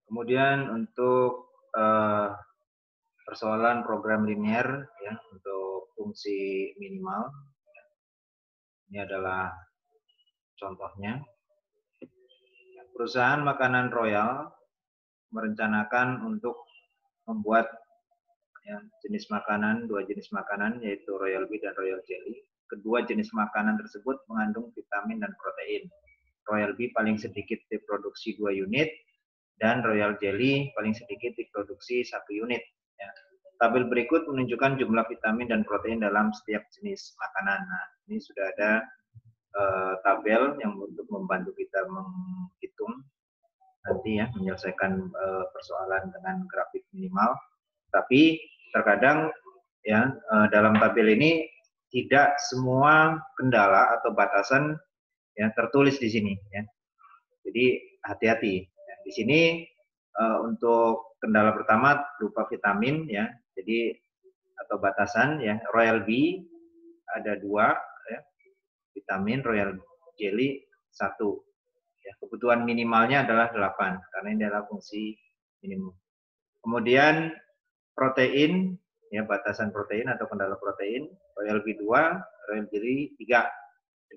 Kemudian untuk persoalan program linear ya untuk fungsi minimal, ini adalah contohnya. Perusahaan makanan Royal merencanakan untuk membuat ya, jenis makanan, dua jenis makanan yaitu Royal Bee dan Royal Jelly. Kedua jenis makanan tersebut mengandung vitamin dan protein. Royal Bee paling sedikit diproduksi 2 unit dan Royal Jelly paling sedikit diproduksi 1 unit. Ya. Tabel berikut menunjukkan jumlah vitamin dan protein dalam setiap jenis makanan. Nah, ini sudah ada tabel yang untuk membantu kita menghitung nanti ya, menyelesaikan persoalan dengan grafik minimal. Tapi terkadang ya dalam tabel ini tidak semua kendala atau batasan ya tertulis di sini ya. Jadi hati-hati. Ya, di sini untuk kendala pertama berupa vitamin ya. Jadi atau batasan ya Royal Bee ada 2 ya, vitamin Royal Jelly 1. Ya, kebutuhan minimalnya adalah 8 karena ini adalah fungsi minimum. Kemudian protein ya batasan protein atau kendala protein Royal Bee 2, Royal Jelly 3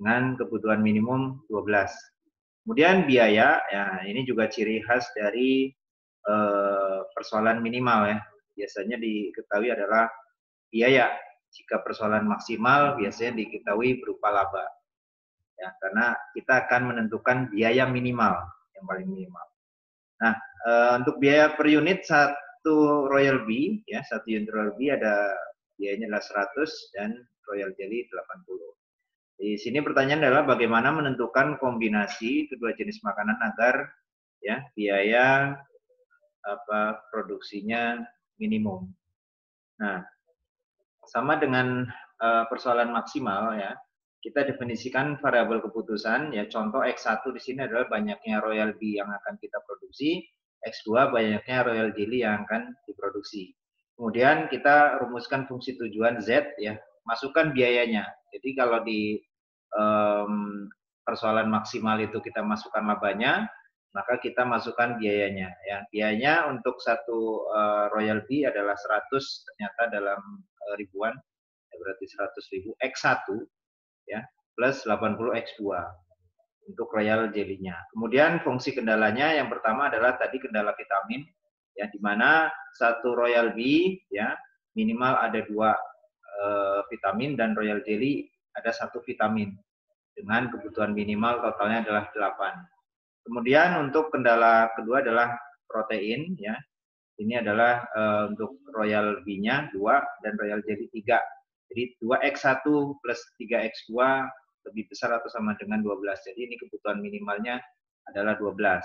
dengan kebutuhan minimum 12. Kemudian biaya ya ini juga ciri khas dari persoalan minimal ya. Biasanya diketahui adalah biaya. Jika persoalan maksimal biasanya diketahui berupa laba. Ya, karena kita akan menentukan biaya minimal yang paling minimal. Nah, untuk biaya per unit satu Royal Bee ya, satu unit Royal Bee ada biayanya adalah 100 dan Royal Jelly 80. Di sini pertanyaan adalah bagaimana menentukan kombinasi kedua jenis makanan agar ya biaya produksinya minimum. Nah, sama dengan persoalan maksimal ya, kita definisikan variabel keputusan ya. Contoh X1 di sini adalah banyaknya Royal Bee yang akan kita produksi, X2 banyaknya Royal Jelly yang akan diproduksi. Kemudian kita rumuskan fungsi tujuan Z ya, masukkan biayanya. Jadi kalau di persoalan maksimal itu kita masukkan labanya, maka kita masukkan biayanya ya. Biayanya untuk satu Royal Bee adalah 100 ternyata dalam ribuan ya, berarti 100.000 X1 ya plus 80 X2 untuk Royal Jelly-nya. Kemudian fungsi kendalanya yang pertama adalah tadi kendala vitamin ya, di mana satu Royal Bee ya minimal ada 2 vitamin dan Royal Jelly ada 1 vitamin dengan kebutuhan minimal totalnya adalah 8. Kemudian untuk kendala kedua adalah protein ya. Ini adalah untuk Royal Bee-nya 2 dan Royal Jelly 3. Jadi 2X1 plus 3X2 lebih besar atau sama dengan 12. Jadi ini kebutuhan minimalnya adalah 12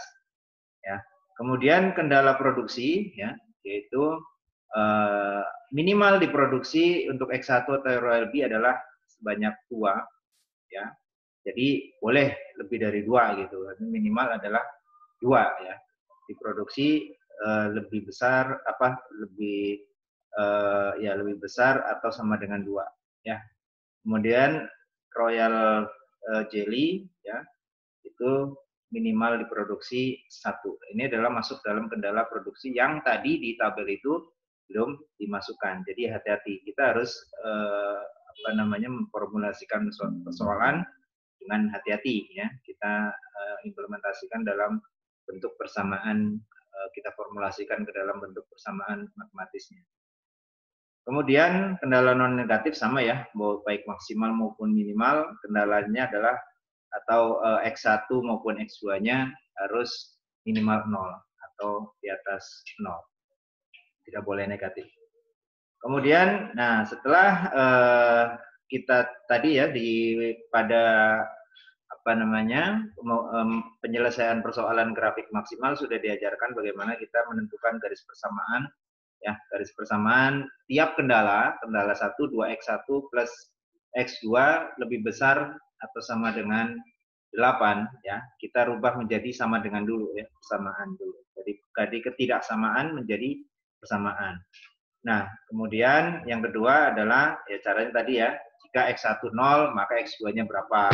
ya. Kemudian kendala produksi ya, yaitu minimal diproduksi untuk X1 atau Royal Bee adalah sebanyak 2 ya. Jadi boleh lebih dari 2 gitu. Minimal adalah 2 ya. Diproduksi lebih besar lebih lebih besar atau sama dengan 2 ya. Kemudian Royal Jelly ya itu minimal diproduksi 1. Ini adalah masuk dalam kendala produksi yang tadi di tabel itu belum dimasukkan. Jadi hati-hati, kita harus memformulasikan persoalan dengan hati-hati ya. Kita implementasikan dalam bentuk persamaan, kita formulasikan ke dalam bentuk persamaan matematisnya. Kemudian kendala non negatif sama ya, baik maksimal maupun minimal, kendalanya adalah atau X1 maupun X2-nya harus minimal 0 atau di atas 0. Tidak boleh negatif. Kemudian, nah setelah kita tadi ya pada penyelesaian persoalan grafik maksimal sudah diajarkan bagaimana kita menentukan garis persamaan ya, garis persamaan tiap kendala 1 2X1 plus X2 lebih besar atau sama dengan 8 ya, kita rubah menjadi sama dengan dulu ya, persamaan dulu. Jadi ketidaksamaan menjadi persamaan. Nah, kemudian yang kedua adalah ya caranya tadi ya, jika X1 0 maka X2-nya berapa?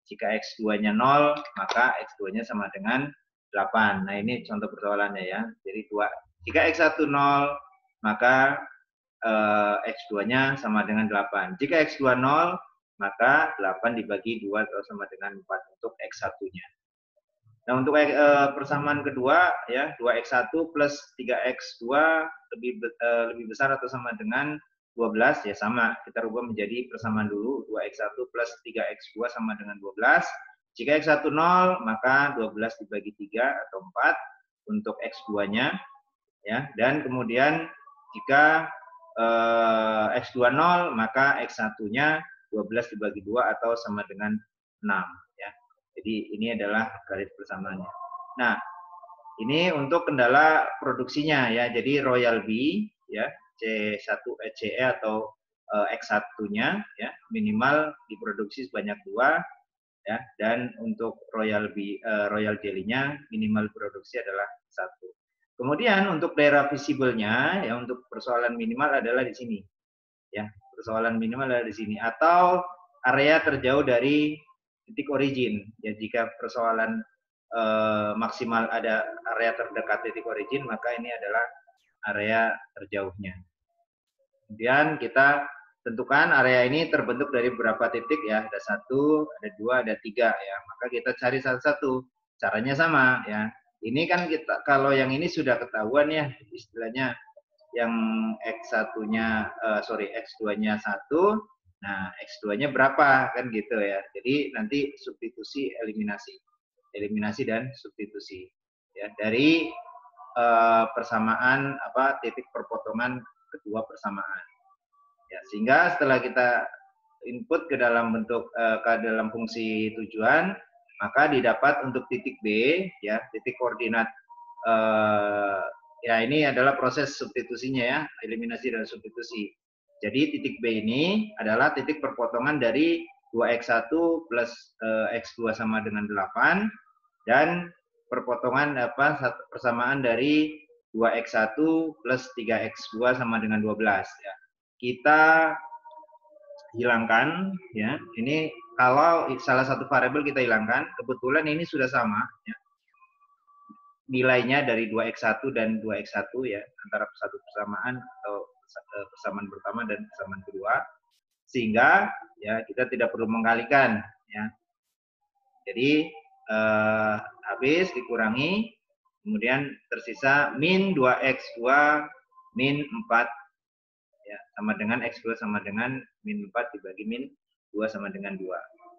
Jika X2-nya 0 maka X2-nya sama dengan 8. Nah, ini contoh persoalannya ya. Jadi jika X1 0, maka X2-nya sama dengan 8. Jika X2 0, maka 8 dibagi 2 atau sama dengan 4 untuk X1-nya. Nah, untuk persamaan kedua ya, 2X1 plus 3X2 lebih besar atau sama dengan 12 ya sama. Kita rubah menjadi persamaan dulu, 2X1 plus 3X2 sama dengan 12. Jika X1 0, maka 12 dibagi 3 atau 4 untuk X2-nya ya. Dan kemudian jika X2 0, maka X1-nya 12 dibagi 2 atau sama dengan 6 ya. Jadi ini adalah garis persamaannya. Nah, ini untuk kendala produksinya ya. Jadi Royal B ya, CE atau X1-nya ya, minimal diproduksi sebanyak 2 ya, dan untuk Royal Jelly-nya minimal produksi adalah 1. Kemudian untuk daerah visible-nya ya, untuk persoalan minimal adalah di sini. Ya, persoalan minimal adalah di sini atau area terjauh dari titik origin. Ya, jika persoalan maksimal ada area terdekat titik origin, maka ini adalah area terjauhnya. Kemudian kita tentukan area ini terbentuk dari beberapa titik ya, ada 1, ada 2, ada 3 ya. Maka kita cari satu-satu. Caranya sama ya. Ini kan kita kalau yang ini sudah ketahuan ya, istilahnya yang X1-nya X2-nya 1, nah X2-nya berapa kan gitu ya. Jadi nanti substitusi eliminasi dan substitusi ya dari persamaan titik perpotongan kedua persamaan. Ya, sehingga setelah kita input ke dalam bentuk ke dalam fungsi tujuan, maka didapat untuk titik B ya, titik koordinat ya ini adalah proses substitusinya ya, eliminasi dan substitusi. Jadi titik B ini adalah titik perpotongan dari 2X1 plus X2 sama dengan 8 dan perpotongan persamaan dari 2X1 plus 3X2 sama dengan 12 ya. Kita hilangkan ya. Ini kalau salah satu variabel kita hilangkan, kebetulan ini sudah sama ya. Nilainya dari 2X1 dan 2X1 ya, antara satu persamaan atau persamaan pertama dan persamaan kedua, sehingga ya kita tidak perlu mengkalikan ya. Jadi habis dikurangi, kemudian tersisa min 2X2 min 4 ya, sama dengan X2 sama dengan min 4 dibagi min 2 sama dengan 2.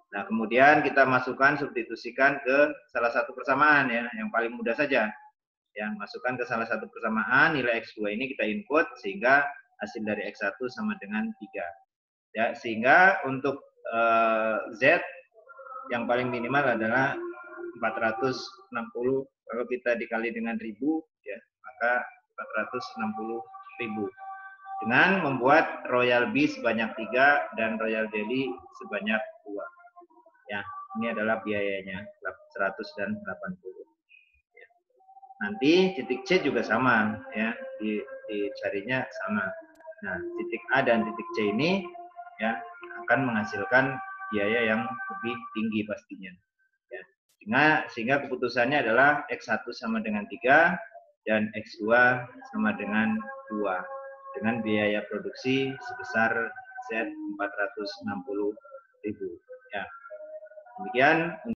Nah, kemudian kita masukkan, substitusikan ke salah satu persamaan ya, yang paling mudah saja. Ya, masukkan ke salah satu persamaan, nilai X2 ini kita input sehingga hasil dari X1 sama dengan 3. Ya, sehingga untuk Z yang paling minimal adalah 460. Kalau kita dikali dengan 1000 ya, maka 460.000. Dengan membuat Royal B sebanyak 3 dan Royal Jelly sebanyak 2. Ya, ini adalah biayanya 100 dan 80. Ya. Nanti titik C juga sama ya, dicarinya sama. Nah, titik A dan titik C ini ya akan menghasilkan biaya yang lebih tinggi pastinya. Ya. Sehingga keputusannya adalah X1 sama dengan 3 dan X2 sama dengan 2 dengan biaya produksi sebesar Z 460.000 ya. Demikian